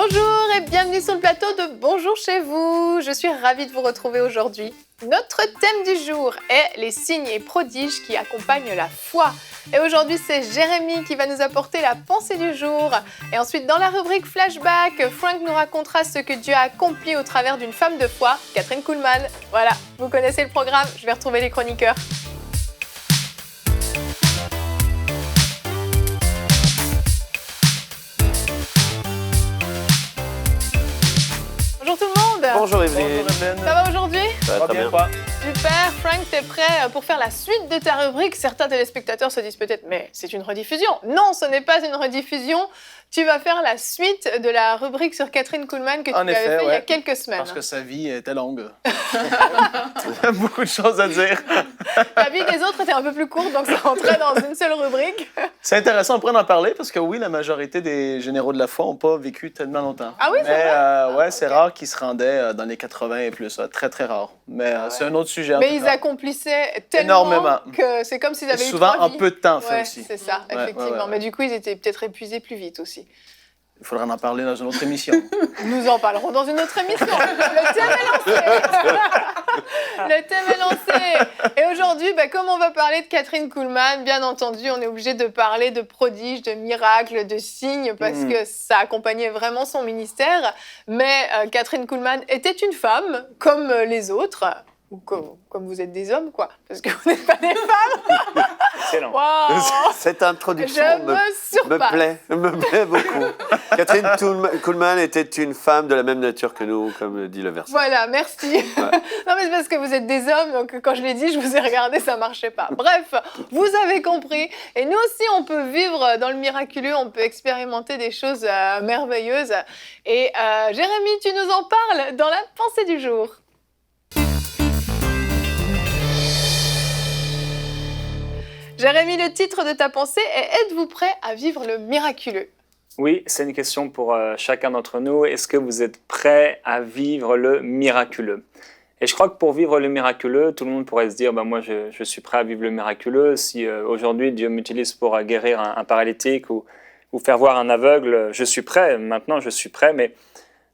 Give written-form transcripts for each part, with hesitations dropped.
Bonjour et bienvenue sur le plateau de Bonjour chez vous. Je suis ravie de vous retrouver aujourd'hui. Notre thème du jour est les signes et prodiges qui accompagnent la foi. Et aujourd'hui, c'est Jérémy qui va nous apporter la pensée du jour. Et ensuite, dans la rubrique Flashback, Frank nous racontera ce que Dieu a accompli au travers d'une femme de foi, Catherine Kuhlman. Voilà, vous connaissez le programme, je vais retrouver les chroniqueurs. Bonjour tout le monde. Bonjour Evelyne. Ça va aujourd'hui? Ça va très bien. Super, Frank, t'es prêt pour faire la suite de ta rubrique? Certains téléspectateurs se disent peut-être, mais c'est une rediffusion. Non, ce n'est pas une rediffusion. Tu vas faire la suite de la rubrique sur Catherine Kuhlman que tu avais fait il y a quelques semaines. Parce que sa vie était longue. Beaucoup de choses à dire. La vie des autres était un peu plus courte, donc ça rentrait dans une seule rubrique. C'est intéressant, on pourrait en parler, parce que oui, la majorité des généraux de la foi n'ont pas vécu tellement longtemps. Ah oui, c'est vrai? Ouais, c'est rare qu'ils se rendaient dans les 80 et plus. Très, très rare. Mais c'est un autre sujet. Mais ils accomplissaient tellement énormément que c'est comme s'ils avaient eu souvent 3 vies. en peu de temps, fait aussi. C'est ça, effectivement. Mais du coup, ils étaient peut-être épuisés plus vite aussi. Il faudra en parler dans une autre émission. Nous en parlerons dans une autre émission. Le thème est lancé. Le thème est lancé. Et aujourd'hui, comme on va parler de Catherine Kuhlman, bien entendu, on est obligé de parler de prodiges, de miracles, de signes, parce que ça accompagnait vraiment son ministère. Mais Catherine Kuhlman était une femme, comme les autres. Ou comme vous êtes des hommes, quoi. Parce que vous n'êtes pas des femmes. Excellent. Wow. Cette introduction me plaît beaucoup. Catherine Kuhlman était une femme de la même nature que nous, comme dit le verset. Voilà, merci. Ouais. Non, mais c'est parce que vous êtes des hommes, donc quand je l'ai dit, je vous ai regardé, ça marchait pas. Bref, vous avez compris. Et nous aussi, on peut vivre dans le miraculeux, on peut expérimenter des choses merveilleuses. Et Jérémy, tu nous en parles dans la pensée du jour. Jérémy, le titre de ta pensée est « Êtes-vous prêt à vivre le miraculeux ?» Oui, c'est une question pour chacun d'entre nous. Est-ce que vous êtes prêt à vivre le miraculeux? Et je crois que pour vivre le miraculeux, tout le monde pourrait se dire moi je suis prêt à vivre le miraculeux. Si aujourd'hui Dieu m'utilise pour guérir un paralytique ou faire voir un aveugle, je suis prêt. Maintenant, je suis prêt. Mais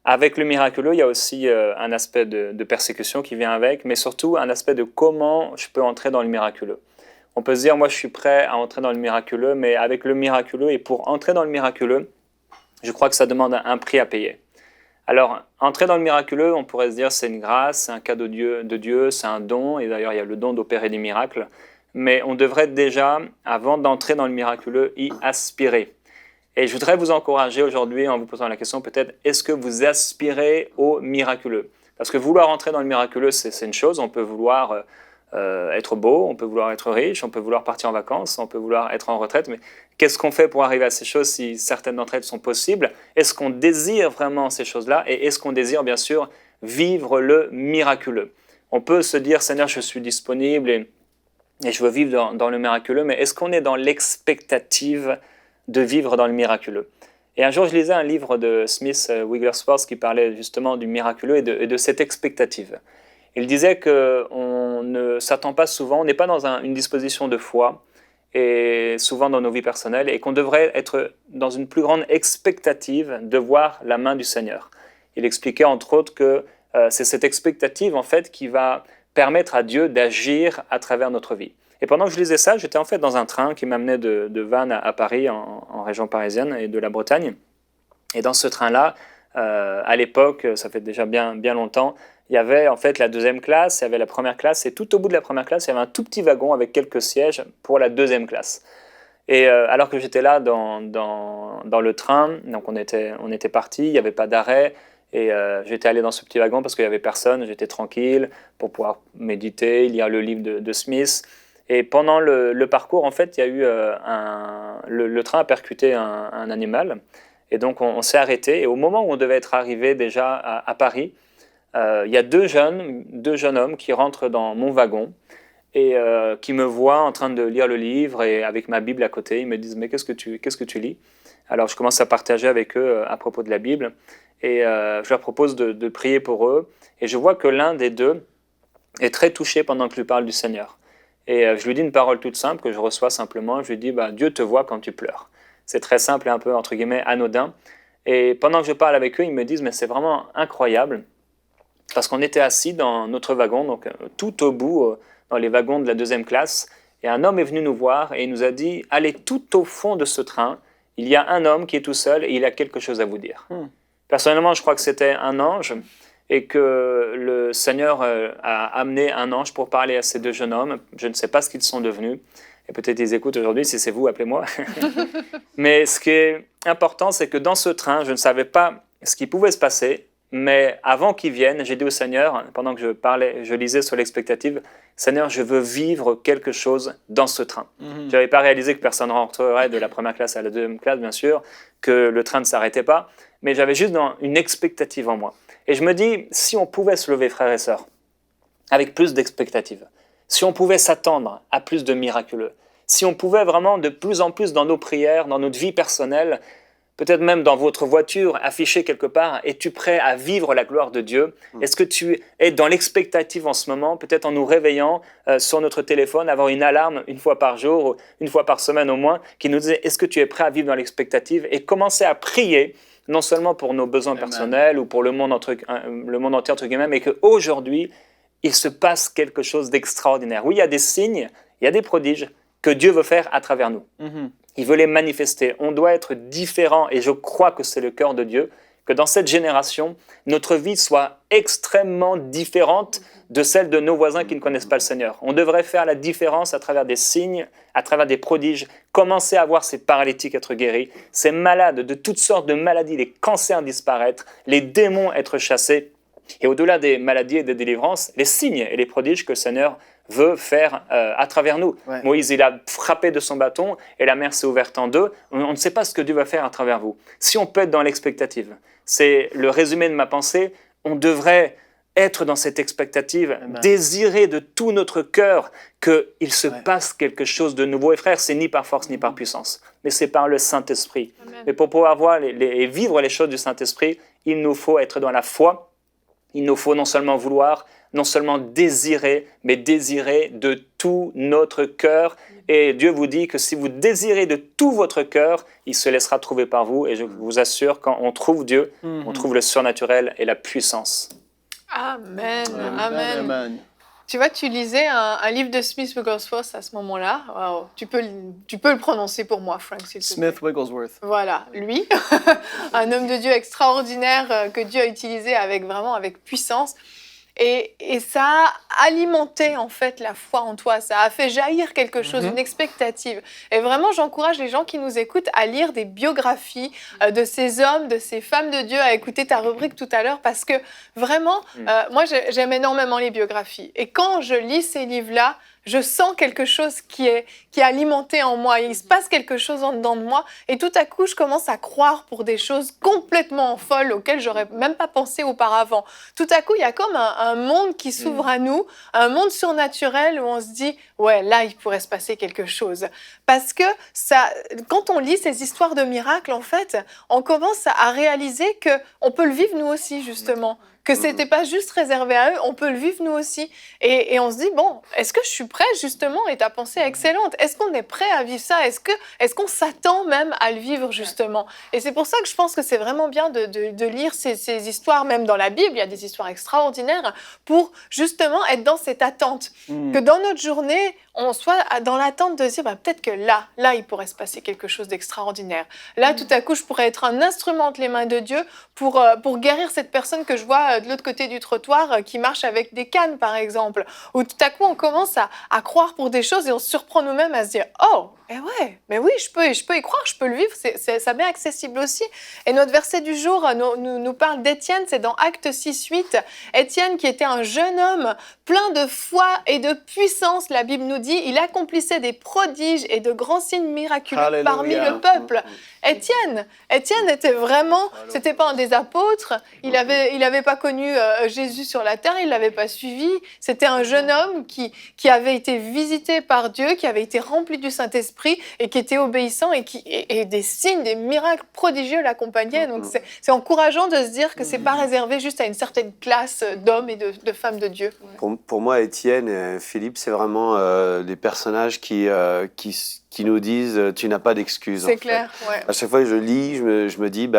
avec le miraculeux, il y a aussi un aspect de persécution qui vient avec, mais surtout un aspect de comment je peux entrer dans le miraculeux. On peut se dire, moi je suis prêt à entrer dans le miraculeux, mais avec le miraculeux, et pour entrer dans le miraculeux, je crois que ça demande un prix à payer. Alors, entrer dans le miraculeux, on pourrait se dire, c'est une grâce, c'est un cadeau de Dieu, c'est un don, et d'ailleurs il y a le don d'opérer des miracles, mais on devrait déjà, avant d'entrer dans le miraculeux, y aspirer. Et je voudrais vous encourager aujourd'hui en vous posant la question peut-être, est-ce que vous aspirez au miraculeux? Parce que vouloir entrer dans le miraculeux, c'est une chose, on peut vouloir être beau, on peut vouloir être riche, on peut vouloir partir en vacances, on peut vouloir être en retraite, mais qu'est-ce qu'on fait pour arriver à ces choses si certaines d'entre elles sont possibles? Est-ce qu'on désire vraiment ces choses-là? Et est-ce qu'on désire bien sûr vivre le miraculeux? On peut se dire, Seigneur, je suis disponible et je veux vivre dans le miraculeux, mais est-ce qu'on est dans l'expectative de vivre dans le miraculeux? Et un jour, je lisais un livre de Smith Wigglesworth qui parlait justement du miraculeux et de cette expectative. Il disait qu'on ne s'attend pas souvent, on n'est pas dans une disposition de foi, et souvent dans nos vies personnelles, et qu'on devrait être dans une plus grande expectative de voir la main du Seigneur. Il expliquait entre autres que c'est cette expectative en fait qui va permettre à Dieu d'agir à travers notre vie. Et pendant que je lisais ça, j'étais en fait dans un train qui m'amenait de Vannes à Paris, en région parisienne et de la Bretagne. Et dans ce train-là, à l'époque, ça fait déjà bien longtemps, il y avait en fait la deuxième classe, il y avait la première classe, et tout au bout de la première classe, il y avait un tout petit wagon avec quelques sièges pour la deuxième classe. Et alors que j'étais là dans le train, donc on était partis, il n'y avait pas d'arrêt, et j'étais allé dans ce petit wagon parce qu'il n'y avait personne, j'étais tranquille pour pouvoir méditer, lire le livre de Smith. Et pendant le parcours, en fait, il y a eu le train a percuté un animal, et donc on s'est arrêté, et au moment où on devait être arrivé déjà à Paris, il y a deux jeunes hommes qui rentrent dans mon wagon et qui me voient en train de lire le livre et avec ma Bible à côté. Ils me disent « Mais qu'est-ce que tu lis ?» Alors je commence à partager avec eux à propos de la Bible et je leur propose de prier pour eux. Et je vois que l'un des deux est très touché pendant que je lui parle du Seigneur. Et je lui dis une parole toute simple que je reçois simplement. Je lui dis « Dieu te voit quand tu pleures ». C'est très simple et un peu, entre guillemets, anodin. Et pendant que je parle avec eux, ils me disent, mais c'est vraiment incroyable, parce qu'on était assis dans notre wagon, donc tout au bout, dans les wagons de la 2e classe, et un homme est venu nous voir et il nous a dit, allez tout au fond de ce train, il y a un homme qui est tout seul et il a quelque chose à vous dire. Personnellement, je crois que c'était un ange et que le Seigneur a amené un ange pour parler à ces 2 jeunes hommes. Je ne sais pas ce qu'ils sont devenus. Et peut-être ils écoutent aujourd'hui, si c'est vous, appelez-moi. Mais ce qui est important, c'est que dans ce train, je ne savais pas ce qui pouvait se passer. Mais avant qu'ils viennent, j'ai dit au Seigneur, pendant que je lisais sur l'expectative, Seigneur, je veux vivre quelque chose dans ce train. Je n'avais pas réalisé que personne rentrerait de la 1re classe à la 2e classe, bien sûr, que le train ne s'arrêtait pas, mais j'avais juste une expectative en moi. Et je me dis, si on pouvait se lever, frères et sœurs, avec plus d'expectatives, si on pouvait s'attendre à plus de miraculeux, si on pouvait vraiment de plus en plus dans nos prières, dans notre vie personnelle, peut-être même dans votre voiture, afficher quelque part, es-tu prêt à vivre la gloire de Dieu? Est-ce que tu es dans l'expectative en ce moment, peut-être en nous réveillant sur notre téléphone, avoir une alarme 1 fois par jour, 1 fois par semaine au moins, qui nous dit, est-ce que tu es prêt à vivre dans l'expectative? Et commencer à prier, non seulement pour nos besoins personnels ou pour le monde entier, entre guillemets, mais qu'aujourd'hui, il se passe quelque chose d'extraordinaire. Oui, il y a des signes, il y a des prodiges que Dieu veut faire à travers nous. Il veut les manifester. On doit être différent et je crois que c'est le cœur de Dieu, que dans cette génération, notre vie soit extrêmement différente de celle de nos voisins qui ne connaissent pas le Seigneur. On devrait faire la différence à travers des signes, à travers des prodiges, commencer à voir ces paralytiques être guéris, ces malades de toutes sortes de maladies, les cancers disparaître, les démons être chassés. Et au-delà des maladies et des délivrances, les signes et les prodiges que le Seigneur veut faire à travers nous. Ouais. Moïse, il a frappé de son bâton et la mer s'est ouverte en 2. On ne sait pas ce que Dieu va faire à travers vous. Si on peut être dans l'expectative, c'est le résumé de ma pensée, on devrait être dans cette expectative, désirer de tout notre cœur qu'il se passe quelque chose de nouveau. Et frère, c'est ni par force ni par puissance, mais c'est par le Saint-Esprit. Mais pour pouvoir voir et vivre les choses du Saint-Esprit, il nous faut être dans la foi. Il nous faut non seulement vouloir, non seulement désirer, mais désirer de tout notre cœur. Et Dieu vous dit que si vous désirez de tout votre cœur, il se laissera trouver par vous. Et je vous assure, quand on trouve Dieu, on trouve le surnaturel et la puissance. Amen, amen. Amen. Tu vois, tu lisais un livre de Smith Wigglesworth à ce moment-là. Wow. Tu peux le prononcer pour moi, Frank, s'il te plaît. Smith Wigglesworth. Voilà, lui, un homme de Dieu extraordinaire que Dieu a utilisé avec puissance. Et ça a alimenté en fait la foi en toi, ça a fait jaillir quelque chose, une expectative. Et vraiment, j'encourage les gens qui nous écoutent à lire des biographies de ces hommes, de ces femmes de Dieu, à écouter ta rubrique tout à l'heure, parce que vraiment, moi j'aime énormément les biographies. Et quand je lis ces livres-là, je sens quelque chose qui est alimenté en moi. Il se passe quelque chose en dedans de moi. Et tout à coup, je commence à croire pour des choses complètement folles auxquelles j'aurais même pas pensé auparavant. Tout à coup, il y a comme un monde qui s'ouvre à nous, un monde surnaturel où on se dit « Ouais, là, il pourrait se passer quelque chose. » Parce que quand on lit ces histoires de miracles, en fait, on commence à réaliser qu'on peut le vivre nous aussi, justement. Que ce n'était pas juste réservé à eux, on peut le vivre nous aussi. Et on se dit, bon, est-ce que je suis prêt justement? Et ta pensée est excellente. Est-ce qu'on est prêt à vivre ça? Est-ce qu'on s'attend même à le vivre justement? Et c'est pour ça que je pense que c'est vraiment bien de lire ces histoires, même dans la Bible, il y a des histoires extraordinaires, pour justement être dans cette attente. Que dans notre journée, on soit dans l'attente de se dire, peut-être que là, il pourrait se passer quelque chose d'extraordinaire. Là, tout à coup, je pourrais être un instrument entre les mains de Dieu pour guérir cette personne que je vois de l'autre côté du trottoir qui marche avec des cannes, par exemple. Ou tout à coup, on commence à croire pour des choses et on se surprend nous-mêmes à se dire « Oh, mais oui, je peux y croire, je peux le vivre, ça m'est accessible aussi. » Et notre verset du jour nous parle d'Étienne, c'est dans Actes 6:8. Étienne, qui était un jeune homme plein de foi et de puissance, la Bible nous dit, il accomplissait des prodiges et de grands signes miraculeux Alléluia. Parmi le peuple. Étienne était vraiment, c'était pas un des apôtres, il avait pas connu Jésus sur la terre, il l'avait pas suivi. C'était un jeune homme qui avait été visité par Dieu, qui avait été rempli du Saint-Esprit et qui était obéissant et des signes, des miracles prodigieux l'accompagnaient. Donc c'est encourageant de se dire que c'est pas réservé juste à une certaine classe d'hommes et de femmes de Dieu. Pour moi, Étienne et Philippe, c'est vraiment des personnages qui nous disent tu n'as pas d'excuses. C'est clair, ouais. À chaque fois que je lis, je me dis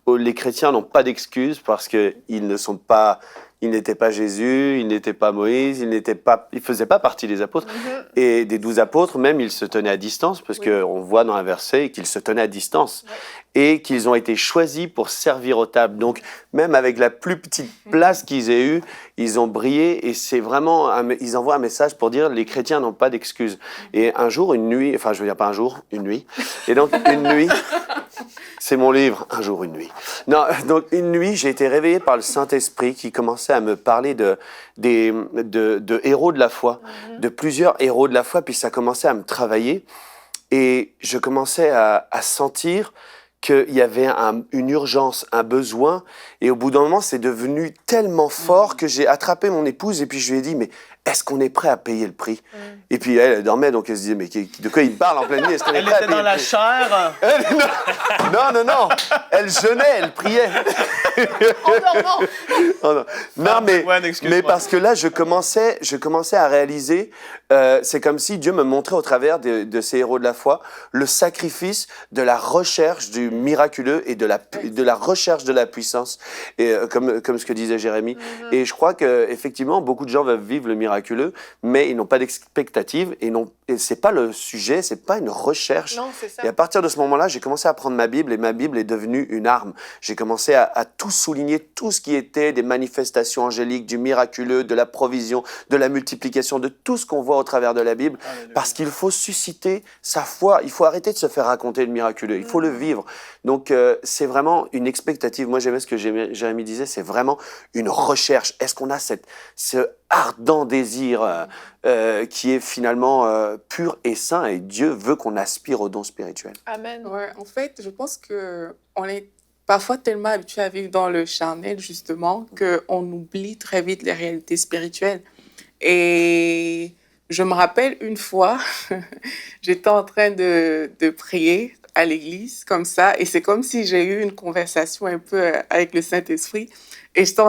les chrétiens n'ont pas d'excuses parce qu'ils ne sont pas... Ils n'étaient pas Jésus, ils n'étaient pas Moïse, ils ne faisaient pas partie des apôtres. Et des 12 apôtres, même, ils se tenaient à distance, parce qu'on voit dans un verset qu'ils se tenaient à distance. Et qu'ils ont été choisis pour servir aux tables. Donc, même avec la plus petite place qu'ils aient eue, ils ont brillé. Et c'est vraiment, ils envoient un message pour dire, les chrétiens n'ont pas d'excuses. Et un jour, une nuit, enfin, je veux dire pas un jour, une nuit. Et donc, une nuit... C'est mon livre, Un jour, une nuit. Non, donc une nuit, j'ai été réveillé par le Saint-Esprit qui commençait à me parler de héros de la foi, de plusieurs héros de la foi, puis ça commençait à me travailler. Et je commençais à sentir qu'il y avait une urgence, un besoin. Et au bout d'un moment, c'est devenu tellement fort que j'ai attrapé mon épouse et puis je lui ai dit, mais est-ce qu'on est prêt à payer le prix? Et puis elle dormait, donc elle se disait, mais de quoi il parle en pleine nuit? Est-ce qu'on est Elle prêt à était payer dans le la prix? chair. Non. Elle jeûnait, elle priait. En dormant. Oh non, mais excuse-moi. parce que là, je commençais à réaliser, c'est comme si Dieu me montrait au travers de ces héros de la foi le sacrifice de la recherche du miraculeux et de la recherche de la puissance, et, comme ce que disait Jérémie. Et je crois qu'effectivement, beaucoup de gens veulent vivre le miraculeux, mais ils n'ont pas d'expectative et c'est pas le sujet, c'est pas une recherche. Non, c'est ça. Et à partir de ce moment-là, j'ai commencé à prendre ma Bible et ma Bible est devenue une arme. J'ai commencé à tout souligner, tout ce qui était des manifestations angéliques, du miraculeux, de la provision, de la multiplication, de tout ce qu'on voit au travers de la Bible. Parce qu'il faut susciter sa foi. Il faut arrêter de se faire raconter le miraculeux. Il faut le vivre. Donc, c'est vraiment une expectative. Moi, j'aimais ce que Jérémie disait, c'est vraiment une recherche. Est-ce qu'on a ce ardent désir qui est finalement pur et saint, et Dieu veut qu'on aspire aux dons spirituels. Amen. Ouais, en fait, je pense qu'on est parfois tellement habitué à vivre dans le charnel, justement, qu'on oublie très vite les réalités spirituelles. Et je me rappelle une fois, j'étais en train de prier à l'église, comme ça, et c'est comme si j'ai eu une conversation un peu avec le Saint-Esprit. Et j'étais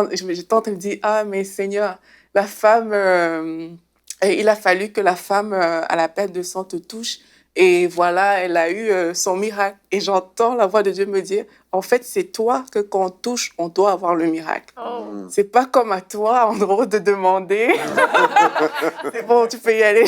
en train de dire, ah, mais Seigneur, la femme, il a fallu que la femme à la perte de sang te touche. Et voilà, elle a eu son miracle. Et j'entends la voix de Dieu me dire, en fait, c'est toi que quand on touche, on doit avoir le miracle. Oh. C'est pas comme à toi, en gros, de demander. C'est bon, tu peux y aller.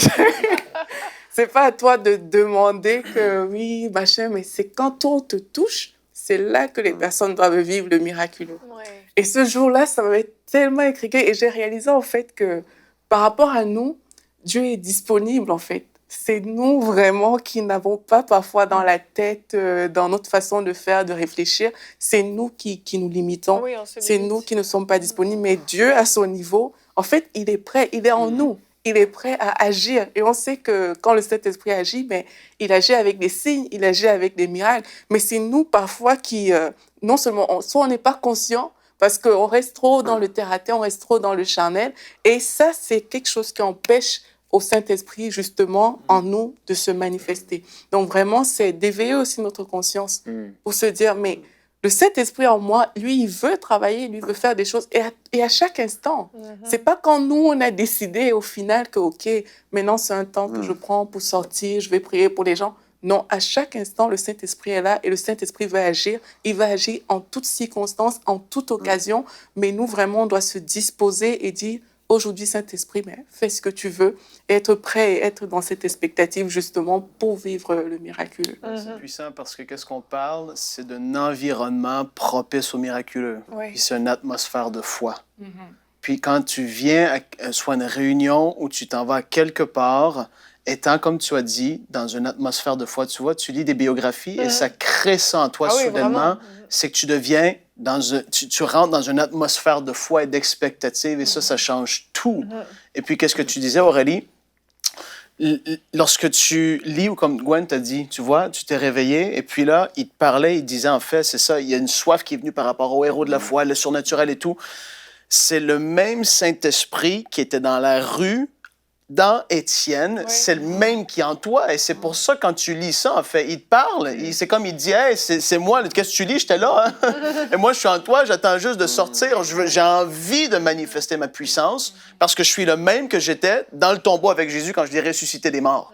C'est pas à toi de demander que oui, machin, mais c'est quand on te touche, c'est là que les personnes doivent vivre le miraculeux. Ouais. Et ce jour-là, ça m'avait tellement intriguée et j'ai réalisé en fait que par rapport à nous, Dieu est disponible en fait. C'est nous vraiment qui n'avons pas parfois dans la tête, dans notre façon de faire, de réfléchir, c'est nous qui nous limitons. Oui, on se C'est limite. nous qui ne sommes pas disponibles. Mais Dieu, à son niveau, en fait, il est prêt, il est en nous. Il est prêt à agir. Et on sait que quand le Saint-Esprit agit, ben, il agit avec des signes, il agit avec des miracles. Mais c'est nous, parfois, qui, non seulement, soit on n'est pas conscient, parce qu'on reste trop dans le terre-à-terre, on reste trop dans le charnel. Et ça, c'est quelque chose qui empêche au Saint-Esprit, justement, en nous, de se manifester. Donc, vraiment, c'est d'éveiller aussi notre conscience pour se dire, mais le Saint-Esprit en moi, lui, il veut travailler, lui, il veut faire des choses. Et à chaque instant. C'est pas quand nous, on a décidé au final que, OK, maintenant, c'est un temps que je prends pour sortir, je vais prier pour les gens. Non, à chaque instant, le Saint-Esprit est là et le Saint-Esprit va agir. Il va agir en toutes circonstances, en toute occasion. Mais nous, vraiment, on doit se disposer et dire, aujourd'hui, Saint-Esprit, mais fais ce que tu veux. Et être prêt et être dans cette expectative, justement, pour vivre le miraculeux. C'est puissant parce que qu'est-ce qu'on parle? C'est d'un environnement propice au miraculeux. Ouais. Puis c'est une atmosphère de foi. Puis quand tu viens à soit une réunion ou tu t'en vas quelque part, étant, comme tu as dit, dans une atmosphère de foi, tu vois, tu lis des biographies et ça crée ça en toi Ah oui, soudainement. vraiment. C'est que tu deviens tu rentres dans une atmosphère de foi et d'expectative et ça change tout. Et puis, qu'est-ce que tu disais, Aurélie? Lorsque tu lis, ou comme Gwen t'a dit, tu vois, tu t'es réveillé et puis là, il te parlait, il disait en fait, c'est ça, il y a une soif qui est venue par rapport au héros de la foi, le surnaturel et tout. C'est le même Saint-Esprit qui était dans la rue dans Étienne, c'est le même qui est en toi. Et c'est pour ça, quand tu lis ça, en fait, il te parle. C'est comme il dit, hey, c'est moi, qu'est-ce que tu lis? J'étais là. Hein? Et moi, je suis en toi, j'attends juste de sortir. J'ai envie de manifester ma puissance parce que je suis le même que j'étais dans le tombeau avec Jésus quand je l'ai ressuscité des morts.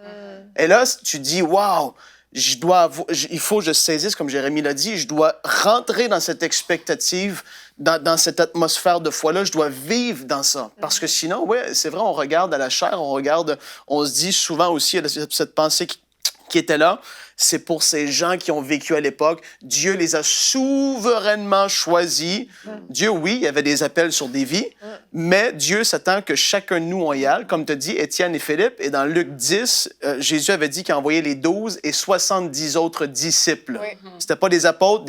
Et là, tu dis, waouh, il faut que je saisisse, comme Jérémie l'a dit, je dois rentrer dans cette expectative, dans cette atmosphère de foi-là, je dois vivre dans ça. Parce que sinon, ouais, c'est vrai, on regarde à la chair, on se dit souvent aussi, il y a cette pensée qui était là, c'est pour ces gens qui ont vécu à l'époque. Dieu les a souverainement choisis. Dieu, oui, il y avait des appels sur des vies, mais Dieu s'attend que chacun de nous, on y aille. Comme tu as dit, Étienne et Philippe, et dans Luc 10, Jésus avait dit qu'il a envoyé les 12 et 70 autres disciples. Oui. C'était pas des apôtres,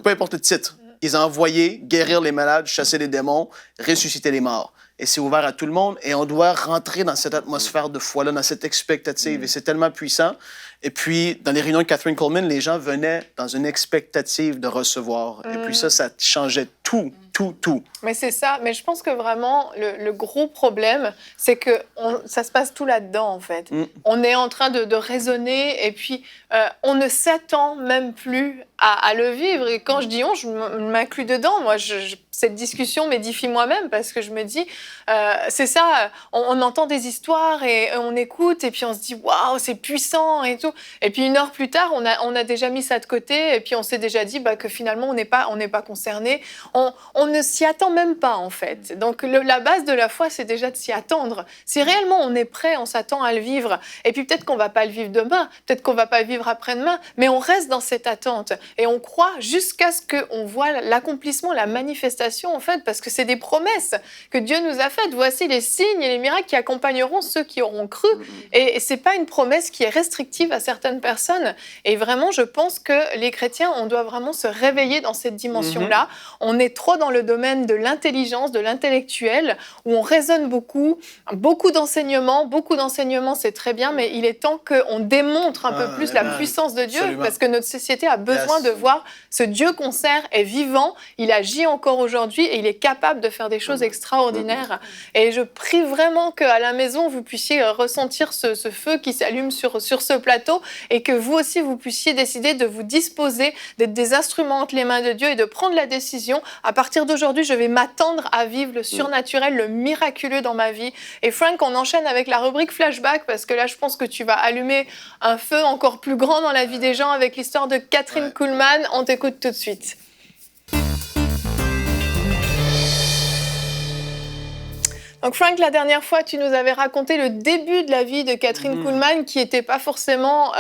peu importe le titre. Ils ont envoyé guérir les malades, chasser les démons, ressusciter les morts. Et c'est ouvert à tout le monde, et on doit rentrer dans cette atmosphère de foi-là, dans cette expectative, et c'est tellement puissant. Et puis, dans les réunions de Kathryn Kuhlman, les gens venaient dans une expectative de recevoir. Et puis ça changeait tout. Mais c'est ça. Mais je pense que vraiment, le gros problème, c'est que ça se passe tout là-dedans, en fait. On est en train de raisonner et puis on ne s'attend même plus à le vivre. Et quand je dis on, je m'inclus dedans. Moi, cette discussion m'édifie moi-même parce que je me dis, c'est ça, on entend des histoires et on écoute et puis on se dit, waouh, c'est puissant et tout. Et puis une heure plus tard, on a déjà mis ça de côté et puis on s'est déjà dit que finalement, on n'est pas concerné. On ne s'y attend même pas, en fait. Donc, la base de la foi, c'est déjà de s'y attendre. Si réellement on est prêt, on s'attend à le vivre. Et puis peut-être qu'on va pas le vivre demain, peut-être qu'on va pas le vivre après-demain, mais on reste dans cette attente. Et on croit jusqu'à ce qu'on voit l'accomplissement, la manifestation, en fait, parce que c'est des promesses que Dieu nous a faites. Voici les signes et les miracles qui accompagneront ceux qui auront cru. Et c'est pas une promesse qui est restrictive à certaines personnes. Et vraiment, je pense que les chrétiens, on doit vraiment se réveiller dans cette dimension-là. On est trop dans le domaine de l'intelligence, de l'intellectuel, où on raisonne beaucoup d'enseignements, c'est très bien, mais il est temps qu'on démontre un peu plus la puissance de Dieu, absolument. Parce que notre société a besoin de voir ce Dieu qu'on sert est vivant, il agit encore aujourd'hui et il est capable de faire des choses extraordinaires. Et je prie vraiment qu'à la maison, vous puissiez ressentir ce feu qui s'allume sur ce plateau et que vous aussi, vous puissiez décider de vous disposer, d'être des instruments entre les mains de Dieu et de prendre la décision. À partir d'aujourd'hui, je vais m'attendre à vivre le surnaturel, le miraculeux dans ma vie. Et Frank, on enchaîne avec la rubrique flashback parce que là, je pense que tu vas allumer un feu encore plus grand dans la vie des gens avec l'histoire de Kathryn Kuhlman. On t'écoute tout de suite. Donc Frank, la dernière fois, tu nous avais raconté le début de la vie de Kathryn Kuhlman qui n'était pas forcément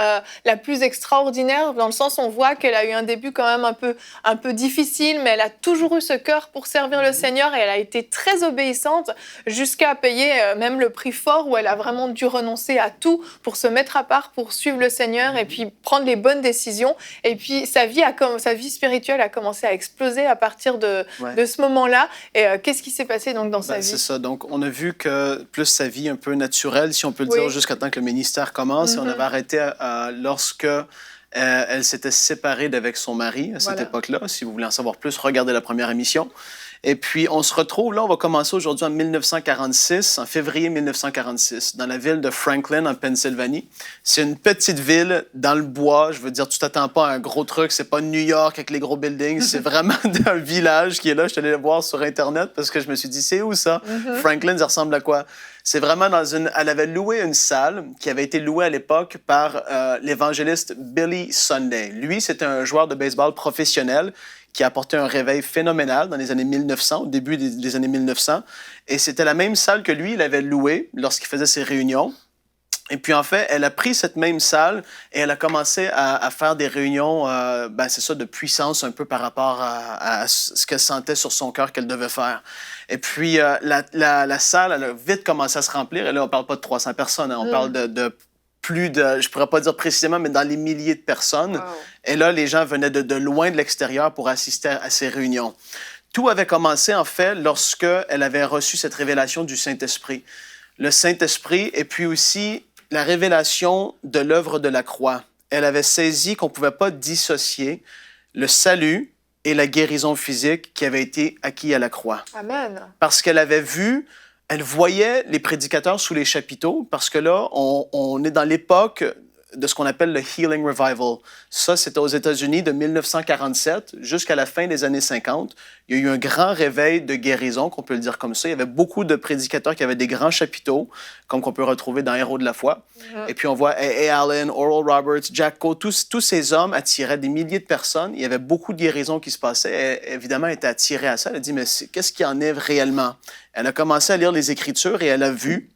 la plus extraordinaire, dans le sens où on voit qu'elle a eu un début quand même un peu difficile, mais elle a toujours eu ce cœur pour servir le Seigneur et elle a été très obéissante jusqu'à payer même le prix fort où elle a vraiment dû renoncer à tout pour se mettre à part, pour suivre le Seigneur et puis prendre les bonnes décisions. Et puis sa vie spirituelle a commencé à exploser à partir de ce moment-là. Et qu'est-ce qui s'est passé donc dans sa vie? C'est ça, donc on a vu que plus sa vie un peu naturelle, si on peut le dire, jusqu'à temps que le ministère commence. Et on avait arrêté lorsque elle s'était séparée d'avec son mari à cette époque-là. Si vous voulez en savoir plus, regardez la première émission. Et puis, on se retrouve, là, on va commencer aujourd'hui en 1946, en février 1946, dans la ville de Franklin, en Pennsylvanie. C'est une petite ville dans le bois. Je veux dire, tu t'attends pas à un gros truc. C'est pas New York avec les gros buildings. C'est vraiment un village qui est là. Je suis allé le voir sur Internet parce que je me suis dit, c'est où ça? Franklin, ça ressemble à quoi? C'est vraiment elle avait loué une salle qui avait été louée à l'époque par l'évangéliste Billy Sunday. Lui, c'était un joueur de baseball professionnel qui a apporté un réveil phénoménal dans les années 1900, au début des années 1900. Et c'était la même salle que lui, il avait louée lorsqu'il faisait ses réunions. Et puis, en fait, elle a pris cette même salle et elle a commencé à faire des réunions, c'est ça, de puissance un peu par rapport à ce qu'elle sentait sur son cœur qu'elle devait faire. Et puis, la salle, elle a vite commencé à se remplir. Et là, on ne parle pas de 300 personnes, hein, on parle de plus de, je pourrais pas dire précisément, mais dans les milliers de personnes. Wow. Et là, les gens venaient de loin de l'extérieur pour assister à ces réunions. Tout avait commencé, en fait, lorsqu'elle avait reçu cette révélation du Saint-Esprit. Le Saint-Esprit et puis aussi la révélation de l'œuvre de la croix. Elle avait saisi qu'on ne pouvait pas dissocier le salut et la guérison physique qui avait été acquis à la croix. Amen. Parce qu'elle avait vu... Elle voyait les prédicateurs sous les chapiteaux parce que là, on est dans l'époque de ce qu'on appelle le Healing Revival. Ça, c'était aux États-Unis de 1947 jusqu'à la fin des années 50. Il y a eu un grand réveil de guérison, qu'on peut le dire comme ça. Il y avait beaucoup de prédicateurs qui avaient des grands chapiteaux, comme qu'on peut retrouver dans Héros de la foi. Et puis on voit A. Allen, Oral Roberts, Jack Coe, tous ces hommes attiraient des milliers de personnes. Il y avait beaucoup de guérisons qui se passaient. Elle, évidemment, elle était attirée à ça. Elle a dit, mais qu'est-ce qu'il y en est réellement? Elle a commencé à lire les Écritures et elle a vu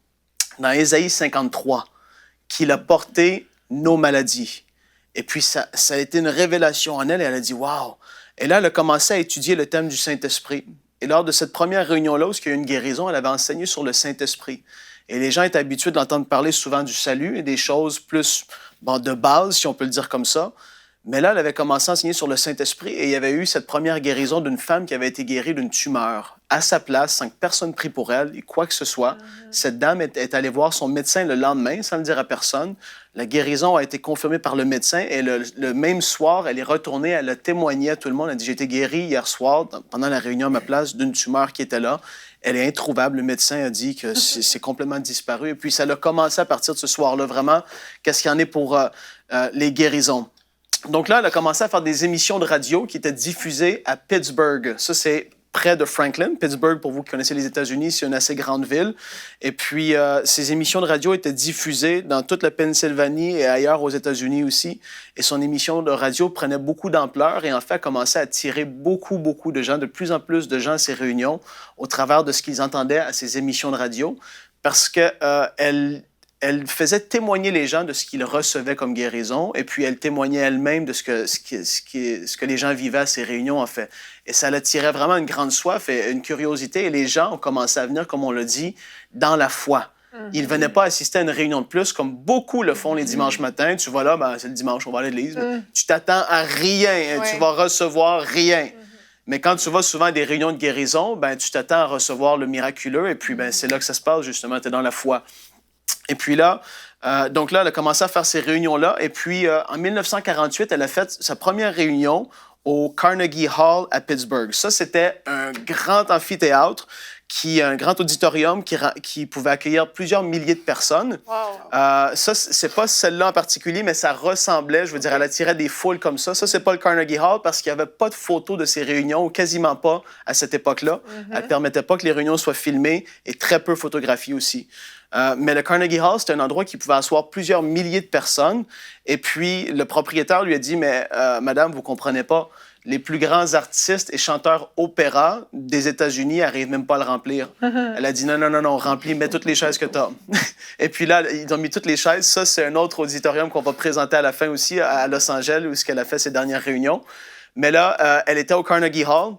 dans Ésaïe 53 qu'il a porté nos maladies. Et puis ça a été une révélation en elle et elle a dit, wow! Et là, elle a commencé à étudier le thème du Saint-Esprit. Et lors de cette première réunion-là, où il y a eu une guérison, elle avait enseigné sur le Saint-Esprit. Et les gens étaient habitués de l'entendre parler souvent du salut et des choses plus de base, si on peut le dire comme ça. Mais là, elle avait commencé à enseigner sur le Saint-Esprit et il y avait eu cette première guérison d'une femme qui avait été guérie d'une tumeur. À sa place, sans que personne prie pour elle et quoi que ce soit, cette dame est allée voir son médecin le lendemain, sans le dire à personne. La guérison a été confirmée par le médecin et le même soir, elle est retournée, elle a témoigné à tout le monde. Elle a dit, j'ai été guérie hier soir, pendant la réunion à ma place, d'une tumeur qui était là. Elle est introuvable. Le médecin a dit que c'est complètement disparu. Et puis, ça a commencé à partir de ce soir-là, vraiment, qu'est-ce qu'il y en est pour les guérisons. Donc là, elle a commencé à faire des émissions de radio qui étaient diffusées à Pittsburgh. Ça, c'est près de Franklin. Pittsburgh, pour vous qui connaissez les États-Unis, c'est une assez grande ville. Et puis, ces émissions de radio étaient diffusées dans toute la Pennsylvanie et ailleurs aux États-Unis aussi. Et son émission de radio prenait beaucoup d'ampleur et en fait a commencé à attirer beaucoup de gens, de plus en plus de gens à ces réunions au travers de ce qu'ils entendaient à ces émissions de radio parce qu'elle faisait témoigner les gens de ce qu'ils recevaient comme guérison, et puis elle témoignait elle-même de ce que les gens vivaient à ces réunions, en fait. Et ça l'attirait vraiment une grande soif et une curiosité, et les gens ont commencé à venir, comme on l'a dit, dans la foi. Ils ne venaient pas assister à une réunion de plus, comme beaucoup le font les dimanches matins. Tu vas là, c'est le dimanche, on va à l'église. Tu t'attends à rien, tu vas recevoir rien. Mais quand tu vas souvent à des réunions de guérison, tu t'attends à recevoir le miraculeux, et puis c'est là que ça se passe, justement, tu es dans la foi. Et puis là, donc là, elle a commencé à faire ces réunions-là. Et puis, en 1948, elle a fait sa première réunion au Carnegie Hall à Pittsburgh. Ça, c'était un grand amphithéâtre, un grand auditorium qui pouvait accueillir plusieurs milliers de personnes. Wow. Ça, c'est pas celle-là en particulier, mais ça ressemblait, je veux dire, elle attirait des foules comme ça. Ça, c'est pas le Carnegie Hall parce qu'il n'y avait pas de photos de ces réunions, ou quasiment pas à cette époque-là. Elle ne permettait pas que les réunions soient filmées et très peu photographiées aussi. Mais le Carnegie Hall, c'était un endroit qui pouvait asseoir plusieurs milliers de personnes. Et puis, le propriétaire lui a dit, mais madame, vous comprenez pas, les plus grands artistes et chanteurs opéra des États-Unis n'arrivent même pas à le remplir. Elle a dit, non, remplis, mets toutes les chaises que tu as. Et puis là, ils ont mis toutes les chaises. Ça, c'est un autre auditorium qu'on va présenter à la fin aussi à Los Angeles, où elle a fait ses dernières réunions. Mais là, elle était au Carnegie Hall.